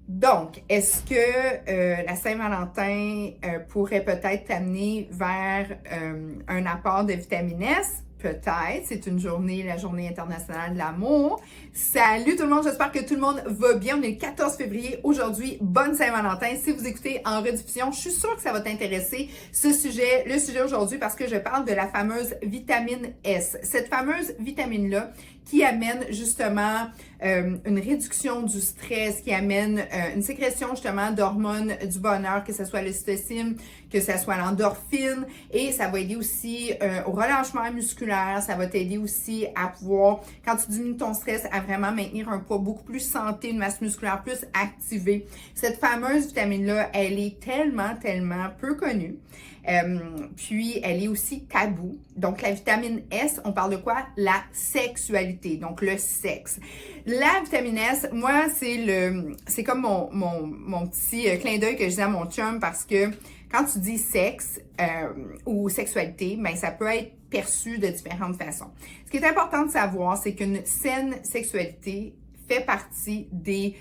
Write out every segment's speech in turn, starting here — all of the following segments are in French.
Donc, est-ce que la Saint-Valentin pourrait peut-être t'amener vers un apport de vitamine S? Peut-être. C'est une journée, la journée internationale de l'amour. Salut tout le monde, j'espère que tout le monde va bien. On est le 14 février aujourd'hui. Bonne Saint-Valentin. Si vous écoutez en rediffusion, je suis sûre que ça va t'intéresser, le sujet aujourd'hui, parce que je parle de la fameuse vitamine S. Cette fameuse vitamine-là qui amène justement une réduction du stress, qui amène une sécrétion justement d'hormones du bonheur, que ce soit l'ocytocine, que ce soit l'endorphine, et ça va aider aussi au relâchement musculaire, ça va t'aider aussi à pouvoir, quand tu diminues ton stress, à vraiment maintenir un poids beaucoup plus santé, une masse musculaire plus activée. Cette fameuse vitamine-là, elle est tellement peu connue. Puis, elle est aussi taboue. Donc, la vitamine S, on parle de quoi? La sexualité, donc le sexe. La vitamine S, moi, c'est comme mon petit clin d'œil que je dis à mon chum parce que quand tu dis sexe ou sexualité, ben ça peut être perçu de différentes façons. Ce qui est important de savoir, c'est qu'une saine sexualité fait partie des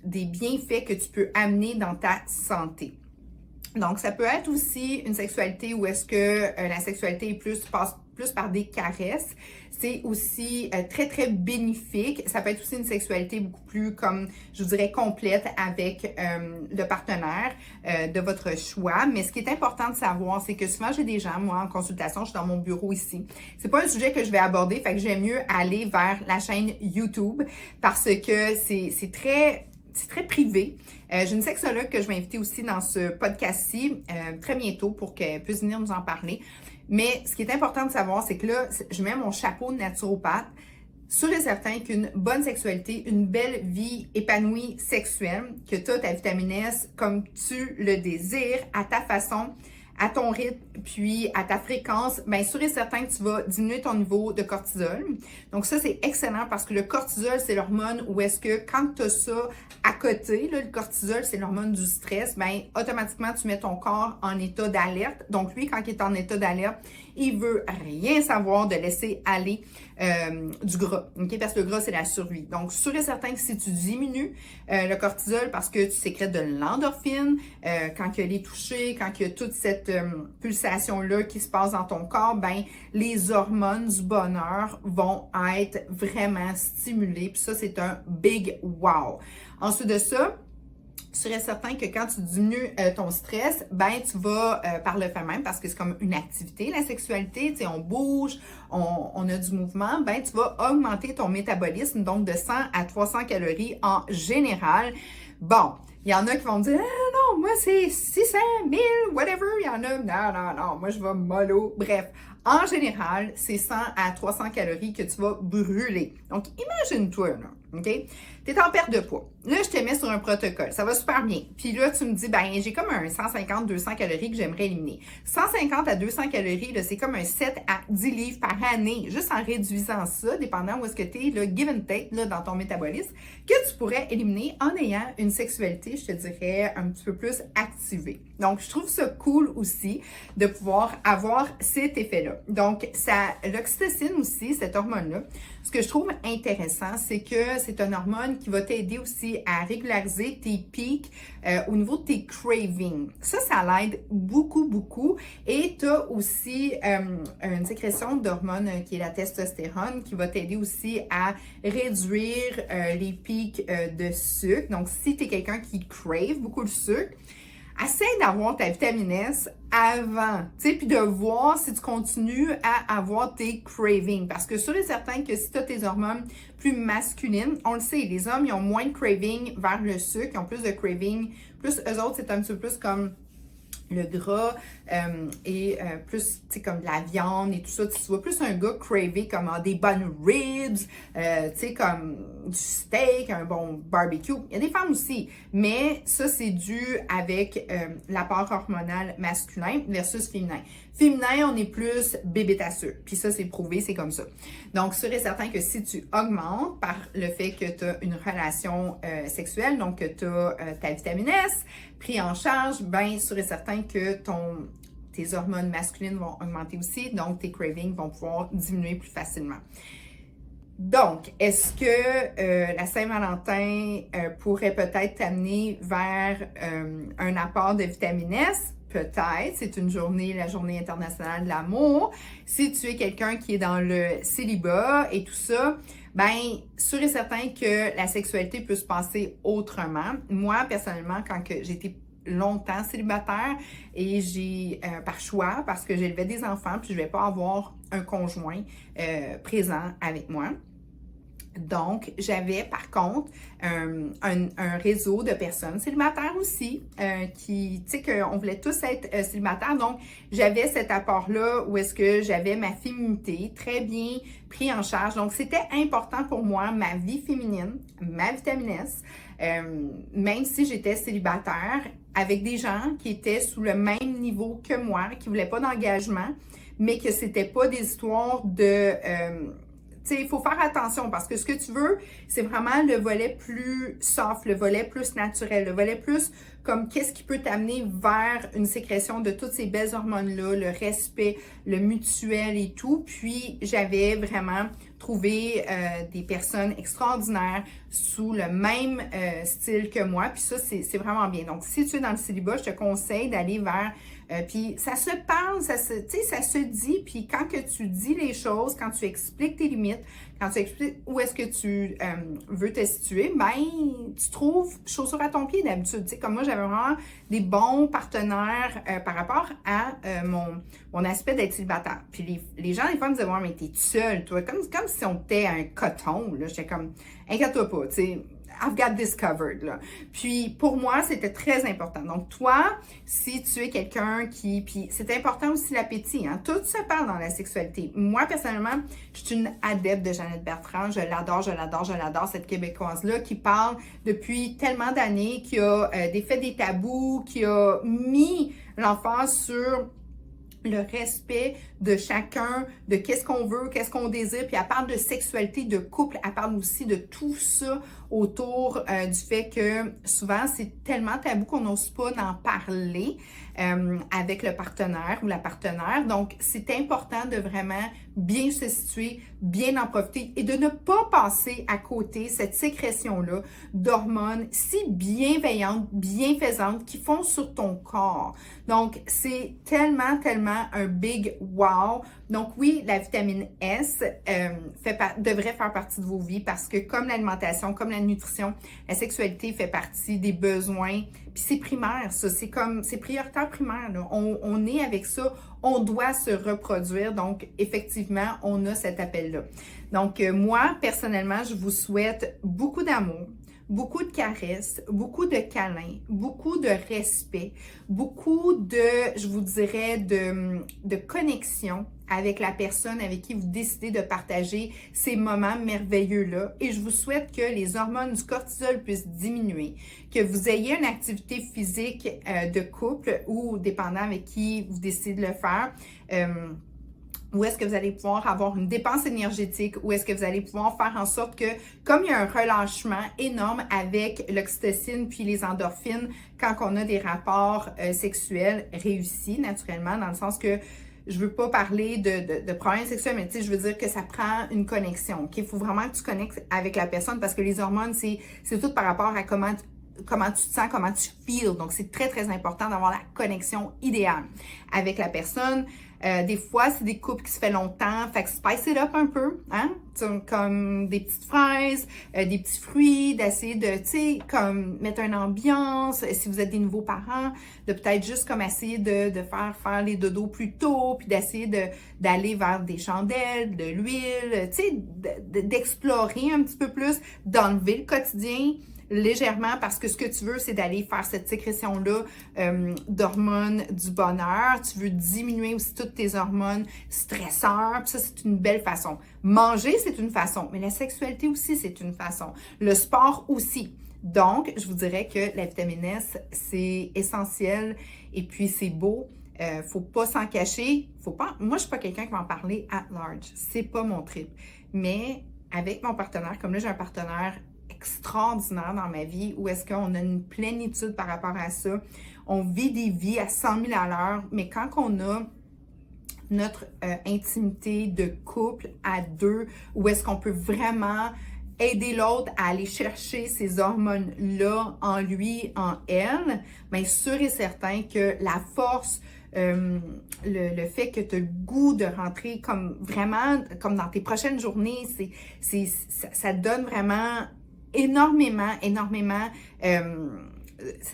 bienfaits que tu peux amener dans ta santé. Donc, ça peut être aussi une sexualité où est-ce que la sexualité passe plus par des caresses. C'est aussi très bénéfique. Ça peut être aussi une sexualité beaucoup plus, comme je vous dirais, complète avec le partenaire de votre choix. Mais ce qui est important de savoir, c'est que souvent, j'ai des gens, moi, en consultation, je suis dans mon bureau ici. C'est pas un sujet que je vais aborder, fait que j'aime mieux aller vers la chaîne YouTube parce que c'est très privé. J'ai une sexologue que je vais inviter aussi dans ce podcast-ci très bientôt pour qu'elle puisse venir nous en parler. Mais ce qui est important de savoir, c'est que là, je mets mon chapeau de naturopathe. Sûr et certain qu'une bonne sexualité, une belle vie épanouie sexuelle, que tu as ta vitamine S comme tu le désires, à ta façon, à ton rythme, puis à ta fréquence, bien sûr et certain que tu vas diminuer ton niveau de cortisol. Donc ça, c'est excellent parce que le cortisol, c'est l'hormone où est-ce que quand tu as ça à côté, là, le cortisol, c'est l'hormone du stress, bien automatiquement, tu mets ton corps en état d'alerte. Donc lui, quand il est en état d'alerte, il veut rien savoir de laisser aller du gras, ok? Parce que le gras, c'est la survie. Donc, sûr et certain que si tu diminues le cortisol parce que tu sécrètes de l'endorphine, quand il y a les touchés, quand il y a toute cette pulsation-là qui se passe dans ton corps, ben les hormones du bonheur vont être vraiment stimulées. Puis ça, c'est un big wow. Ensuite de ça, sûr et certain que quand tu diminues ton stress, ben tu vas par le fait même, parce que c'est comme une activité, la sexualité, tu sais, on bouge, on a du mouvement, ben tu vas augmenter ton métabolisme, donc de 100 à 300 calories en général. Bon, il y en a qui vont me dire « Ah non, moi c'est 600, 1000, whatever », il y en a « Non, moi je vais mollo ». Bref, en général, c'est 100 à 300 calories que tu vas brûler. Donc, imagine-toi, là, OK? Tu es en perte de poids. Là, je te mets sur un protocole. Ça va super bien. Puis là, tu me dis, ben, j'ai comme un 150-200 calories que j'aimerais éliminer. 150 à 200 calories, là, c'est comme un 7 à 10 livres par année. Juste en réduisant ça, dépendant où est-ce que tu es, là, give and take, là, dans ton métabolisme, que tu pourrais éliminer en ayant une sexualité, je te dirais, un petit peu plus activée. Donc, je trouve ça cool aussi de pouvoir avoir cet effet-là. Donc, l'oxytocine aussi, cette hormone-là, ce que je trouve intéressant, c'est que c'est une hormone qui va t'aider aussi à régulariser tes pics au niveau de tes cravings. Ça l'aide beaucoup. Et tu as aussi une sécrétion d'hormone qui est la testostérone qui va t'aider aussi à réduire les pics de sucre. Donc, si tu es quelqu'un qui crave beaucoup le sucre, essaie d'avoir ta vitamine S avant, tu sais, puis de voir si tu continues à avoir tes cravings. Parce que sûr et certain que si tu as tes hormones plus masculines, on le sait, les hommes, ils ont moins de cravings vers le sucre, ils ont plus de cravings, plus eux autres, c'est un petit peu plus comme le gras et plus, tu sais, comme de la viande et tout ça. Tu vois plus un gars craver comme des bonnes ribs, tu sais, comme du steak, un bon barbecue. Il y a des femmes aussi, mais ça, c'est dû avec l'apport hormonal masculin versus féminin. Féminin, on est plus bébé tasseux. Puis ça, c'est prouvé, c'est comme ça. Donc, sûr et certain que si tu augmentes par le fait que tu as une relation sexuelle, donc que tu as ta vitamine S pris en charge, bien, sûr et certain que tes hormones masculines vont augmenter aussi, donc tes cravings vont pouvoir diminuer plus facilement. Donc, est-ce que la Saint-Valentin pourrait peut-être t'amener vers un apport de vitamine S? Peut-être, c'est une journée, la journée internationale de l'amour. Si tu es quelqu'un qui est dans le célibat et tout ça, ben, sûr et certain que la sexualité peut se passer autrement. Moi, personnellement, quand j'étais longtemps célibataire et j'ai, par choix, parce que j'élevais des enfants, puis je ne vais pas avoir un conjoint présent avec moi. Donc, j'avais par contre un réseau de personnes célibataires aussi, qui, tu sais, qu'on voulait tous être célibataires. Donc, j'avais cet apport-là où est-ce que j'avais ma féminité très bien pris en charge. Donc, c'était important pour moi, ma vie féminine, ma vitamine S, même si j'étais célibataire, avec des gens qui étaient sous le même niveau que moi, qui ne voulaient pas d'engagement, mais que c'était pas des histoires de... tu sais, il faut faire attention parce que ce que tu veux, c'est vraiment le volet plus soft, le volet plus naturel, le volet plus comme qu'est-ce qui peut t'amener vers une sécrétion de toutes ces belles hormones-là, le respect, le mutuel et tout. Puis, j'avais vraiment trouvé des personnes extraordinaires sous le même style que moi. Puis ça, c'est vraiment bien. Donc, si tu es dans le célibat, je te conseille d'aller vers... puis ça se parle, ça se dit, puis quand que tu dis les choses, quand tu expliques tes limites, quand tu expliques où est-ce que tu veux te situer, ben tu trouves chaussure à ton pied d'habitude. Tu sais, comme moi, j'avais vraiment des bons partenaires par rapport à mon aspect d'être célibataire. Puis les gens, des fois, me disaient « Ouais, mais t'es seule, toi. » Comme si on était un coton, là. J'étais comme « Inquiète-toi pas, tu sais. » I've got this covered, là. Puis, pour moi, c'était très important. Donc, toi, si tu es quelqu'un qui... Puis, c'est important aussi l'appétit, hein. Tout se parle dans la sexualité. Moi, personnellement, je suis une adepte de Jeannette Bertrand. Je l'adore, cette Québécoise-là qui parle depuis tellement d'années, qui a défait des tabous, qui a mis l'emphase sur le respect de chacun, de qu'est-ce qu'on veut, qu'est-ce qu'on désire, puis elle parle de sexualité, de couple, elle parle aussi de tout ça autour du fait que souvent c'est tellement tabou qu'on n'ose pas d'en parler avec le partenaire ou la partenaire. Donc, c'est important de vraiment bien se situer, bien en profiter et de ne pas passer à côté cette sécrétion-là d'hormones si bienveillantes, bienfaisantes qui font sur ton corps. Donc, c'est tellement un big wow. Donc oui, la vitamine S devrait faire partie de vos vies parce que comme l'alimentation, comme la nutrition, la sexualité fait partie des besoins. Puis c'est primaire, ça. C'est prioritaire primaire, là. On est avec ça. On doit se reproduire. Donc, effectivement, on a cet appel-là. Donc, moi, personnellement, je vous souhaite beaucoup d'amour, beaucoup de caresses, beaucoup de câlins, beaucoup de respect, beaucoup de, je vous dirais, de connexion avec la personne avec qui vous décidez de partager ces moments merveilleux-là. Et je vous souhaite que les hormones du cortisol puissent diminuer, que vous ayez une activité physique de couple ou dépendant avec qui vous décidez de le faire. Où est-ce que vous allez pouvoir avoir une dépense énergétique, où est-ce que vous allez pouvoir faire en sorte que, comme il y a un relâchement énorme avec l'oxytocine puis les endorphines, quand on a des rapports sexuels réussis, naturellement, dans le sens que je veux pas parler de problèmes sexuels, mais tu sais, je veux dire que ça prend une connexion. Il faut vraiment que tu connectes avec la personne parce que les hormones, c'est tout par rapport à comment tu te sens, comment tu feels. Donc, c'est très important d'avoir la connexion idéale avec la personne. Des fois, c'est des couples qui se fait longtemps, fait que spice it up un peu, hein? Comme des petites fraises, des petits fruits, d'essayer de, tu sais, comme mettre une ambiance, si vous êtes des nouveaux parents, de peut-être juste comme essayer de faire les dodos plus tôt, puis d'essayer d'aller vers des chandelles, de l'huile, tu sais, d'explorer un petit peu plus, d'enlever le quotidien, légèrement parce que ce que tu veux, c'est d'aller faire cette sécrétion-là d'hormones du bonheur. Tu veux diminuer aussi toutes tes hormones stresseurs. Puis ça, c'est une belle façon. Manger, c'est une façon, mais la sexualité aussi, c'est une façon. Le sport aussi. Donc, je vous dirais que la vitamine S, c'est essentiel et puis c'est beau. Faut pas s'en cacher. Moi, je suis pas quelqu'un qui va en parler at large. C'est pas mon trip. Mais avec mon partenaire, comme là, j'ai un partenaire extraordinaire dans ma vie où est-ce qu'on a une plénitude par rapport à ça. On vit des vies à 100 000 à l'heure, mais quand on a notre intimité de couple à deux, où est-ce qu'on peut vraiment aider l'autre à aller chercher ces hormones-là en lui, en elle, bien sûr et certain que la force, le fait que tu as le goût de rentrer comme vraiment, comme dans tes prochaines journées, ça te donne vraiment énormément,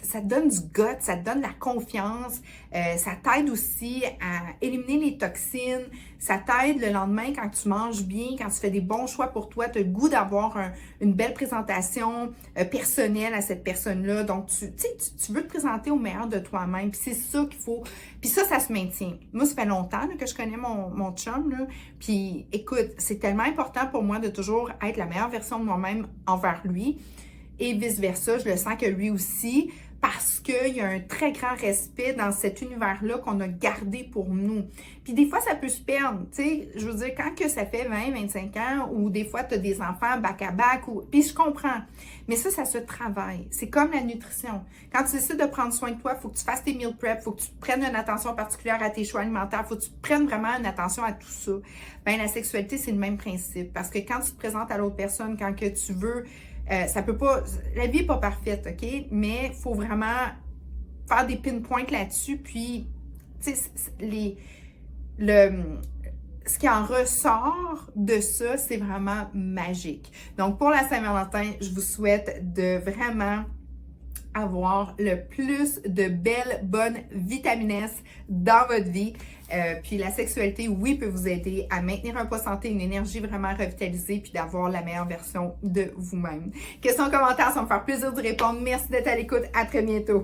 ça te donne du gut, ça te donne la confiance, ça t'aide aussi à éliminer les toxines, ça t'aide le lendemain quand tu manges bien, quand tu fais des bons choix pour toi, tu as le goût d'avoir une belle présentation personnelle à cette personne-là. Donc, tu veux te présenter au meilleur de toi-même, puis c'est ça qu'il faut. Puis ça se maintient. Moi, ça fait longtemps là, que je connais mon chum, là, puis écoute, c'est tellement important pour moi de toujours être la meilleure version de moi-même envers lui. Et vice-versa, je le sens que lui aussi, parce qu'il y a un très grand respect dans cet univers-là qu'on a gardé pour nous. Puis des fois, ça peut se perdre, tu sais, je veux dire, quand que ça fait 20, 25 ans, ou des fois, tu as des enfants back-à-back, puis je comprends, mais ça se travaille. C'est comme la nutrition. Quand tu décides de prendre soin de toi, il faut que tu fasses tes meal prep, il faut que tu prennes une attention particulière à tes choix alimentaires, il faut que tu prennes vraiment une attention à tout ça. Bien, la sexualité, c'est le même principe, parce que quand tu te présentes à l'autre personne, quand que tu veux, ça peut pas, la vie n'est pas parfaite, OK? Mais il faut vraiment faire des pinpoints là-dessus, puis, tu sais, ce qui en ressort de ça, c'est vraiment magique. Donc, pour la Saint-Valentin, je vous souhaite de vraiment avoir le plus de belles, bonnes vitamines S dans votre vie. Puis la sexualité, oui, peut vous aider à maintenir un poids santé, une énergie vraiment revitalisée, puis d'avoir la meilleure version de vous-même. Questions, commentaires, ça va me faire plaisir de répondre. Merci d'être à l'écoute. À très bientôt.